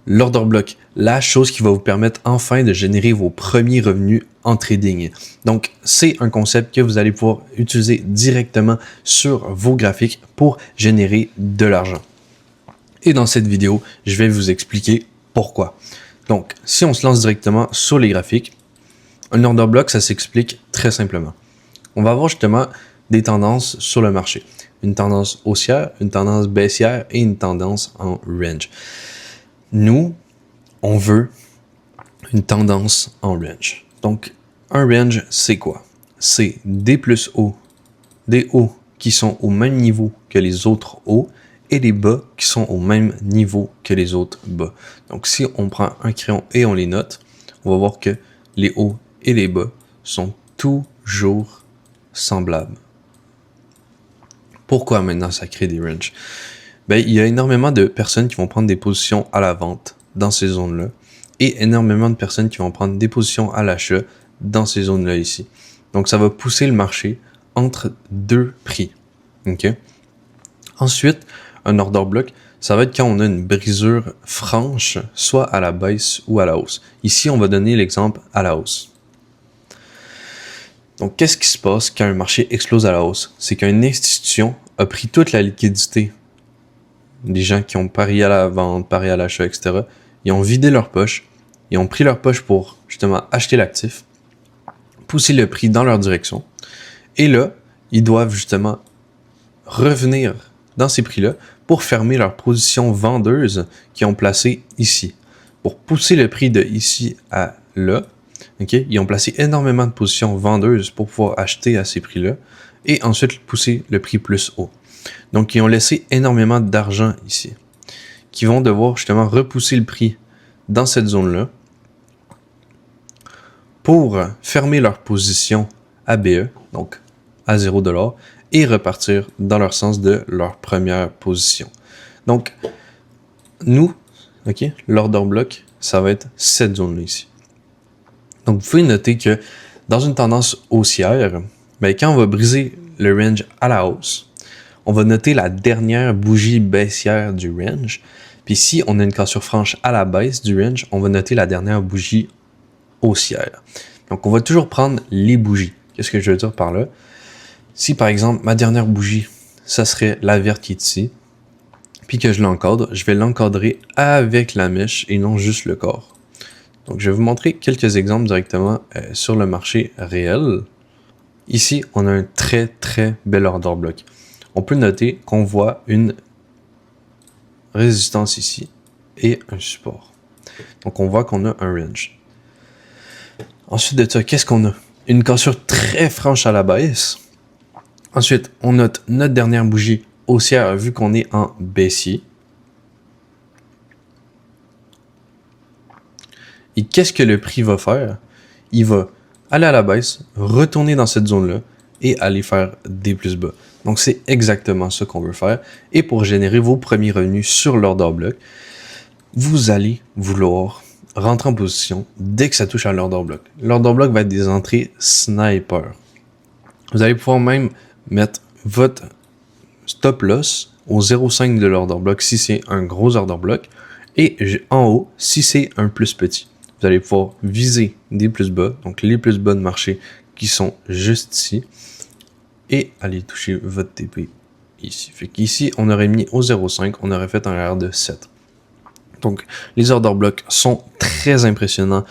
l'order block, la chose qui va vous permettre enfin de générer vos premiers revenus en trading. Donc, c'est un concept que vous allez pouvoir utiliser directement sur vos graphiques pour générer de l'argent. Et dans cette vidéo, je vais vous expliquer pourquoi. Donc, si on se lance directement sur les graphiques, un order block, ça s'explique très simplement. On va avoir justement des tendances sur le marché. Une tendance haussière, une tendance baissière et une tendance en range. Nous, on veut une tendance en range. Donc, un range, c'est quoi? C'est des plus hauts, des hauts qui sont au même niveau que les autres hauts et des bas qui sont au même niveau que les autres bas. Donc, si on prend un crayon et on les note, on va voir que les hauts et les bas sont toujours semblables. Pourquoi maintenant ça crée des ranges? Ben, il y a énormément de personnes qui vont prendre des positions à la vente dans ces zones-là et énormément de personnes qui vont prendre des positions à l'achat dans ces zones-là ici. Donc, ça va pousser le marché entre deux prix. Okay? Ensuite, un order block, ça va être quand on a une brisure franche, soit à la baisse ou à la hausse. Ici, on va donner l'exemple à la hausse. Donc, qu'est-ce qui se passe quand un marché explose à la hausse? C'est qu'une institution a pris toute la liquidité des gens qui ont parié à la vente, parié à l'achat, etc. Ils ont vidé leur poche, ils ont pris leur poche pour justement acheter l'actif, pousser le prix dans leur direction, et là, ils doivent justement revenir dans ces prix-là pour fermer leur position vendeuse qu'ils ont placée ici. Pour pousser le prix de ici à là, okay, ils ont placé énormément de positions vendeuses pour pouvoir acheter à ces prix-là et ensuite pousser le prix plus haut. Donc, ils ont laissé énormément d'argent ici, qui vont devoir justement repousser le prix dans cette zone-là pour fermer leur position ABE, donc à 0$, et repartir dans leur sens de leur première position. Donc, nous, okay, l'order block, ça va être cette zone-là ici. Donc, vous pouvez noter que dans une tendance haussière, ben, quand on va briser le range à la hausse, on va noter la dernière bougie baissière du range. Puis si on a une cassure franche à la baisse du range, on va noter la dernière bougie haussière. Donc, on va toujours prendre les bougies. Qu'est-ce que je veux dire par là? Si, par exemple, ma dernière bougie, ça serait la verte qui est ici, puis que je l'encadre, je vais l'encadrer avec la mèche et non juste le corps. Donc, je vais vous montrer quelques exemples directement sur le marché réel. Ici, on a un très, très bel order block. On peut noter qu'on voit une résistance ici et un support. Donc, on voit qu'on a un range. Ensuite de ça, qu'est-ce qu'on a? Une cassure très franche à la baisse. Ensuite, on note notre dernière bougie haussière vu qu'on est en baissier. Et qu'est-ce que le prix va faire? Il va aller à la baisse, retourner dans cette zone-là et aller faire des plus bas. Donc, c'est exactement ça qu'on veut faire. Et pour générer vos premiers revenus sur l'order block, vous allez vouloir rentrer en position dès que ça touche à l'order block. L'order block va être des entrées sniper. Vous allez pouvoir même mettre votre stop loss au 0,5 de l'order block si c'est un gros order block et en haut si c'est un plus petit. Vous allez pouvoir viser des plus bas, donc les plus bas de marché qui sont juste ici et aller toucher votre TP ici. Fait qu'ici, on aurait mis au 0,5, on aurait fait un erreur de 7. Donc, les order blocks sont très impressionnants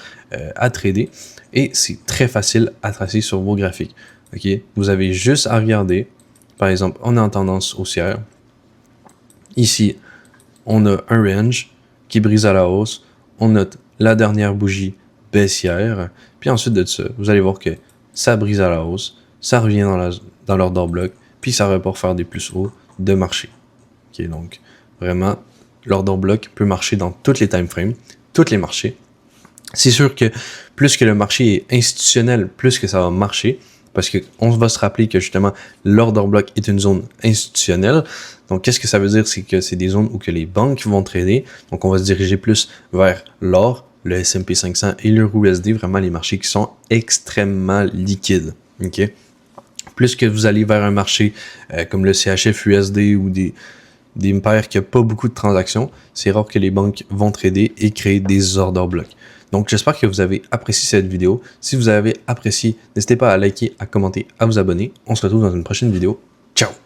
à trader et c'est très facile à tracer sur vos graphiques. Okay? Vous avez juste à regarder, par exemple, on est en tendance haussière. Ici, on a un range qui brise à la hausse. On note la dernière bougie baissière. Puis ensuite de ça, vous allez voir que ça brise à la hausse. Ça revient dans l'order block. Puis ça repart faire des plus hauts de marché. Okay? Donc, vraiment, l'order block peut marcher dans toutes les time frames, tous les marchés. C'est sûr que plus que le marché est institutionnel, plus que ça va marcher. Parce qu'on va se rappeler que justement, l'order block est une zone institutionnelle. Donc, qu'est-ce que ça veut dire? C'est que c'est des zones où que les banques vont trader. Donc, on va se diriger plus vers l'or, le S&P 500 et l'euro-USD, vraiment les marchés qui sont extrêmement liquides. Okay? Plus que vous allez vers un marché comme le CHF-USD ou des des paires qui n'ont pas beaucoup de transactions, c'est rare que les banques vont trader et créer des order blocks. Donc, j'espère que vous avez apprécié cette vidéo. Si vous avez apprécié, n'hésitez pas à liker, à commenter, à vous abonner. On se retrouve dans une prochaine vidéo. Ciao!